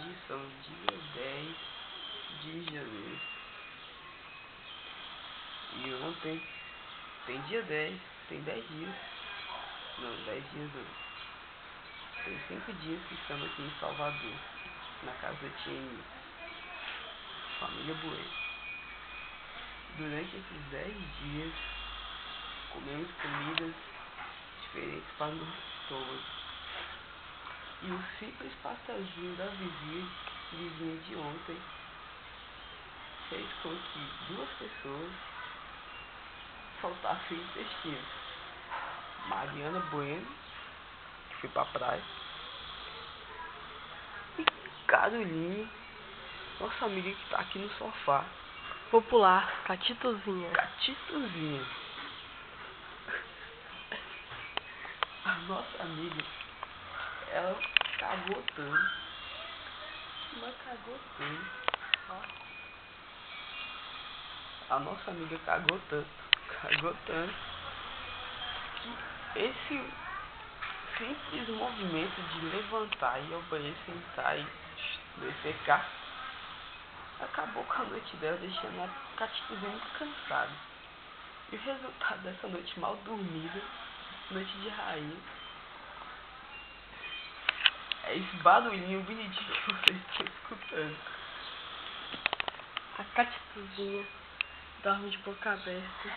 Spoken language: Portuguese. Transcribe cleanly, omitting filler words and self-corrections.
Hoje são dia 10 de janeiro. E ontem tem dia 10, tem 10 dias. Não, 10 dias não. Tem 5 dias que estamos aqui em Salvador, na casa da tia Inês, família Bueno. Durante esses 10 dias, comemos comidas diferentes para o nosso estômago. E o simples pastelzinho da vizinha de ontem fez com que 2 pessoas faltassem intestino. Mariana Bueno, que foi pra praia, e Caroline, nossa amiga que tá aqui no sofá. Popular, Catitozinha. Catitozinha. A nossa amiga, ela cagou tanto, mas cagou tanto. A nossa amiga cagou tanto, que esse simples movimento de levantar e ir ao banheiro, sentar e defecar, acabou com a noite dela, deixando a Catitozinha muito cansada. E o resultado dessa noite mal dormida, noite de rainha, é esse barulhinho bonitinho que vocês estão escutando. A Catitozinha dorme de boca aberta.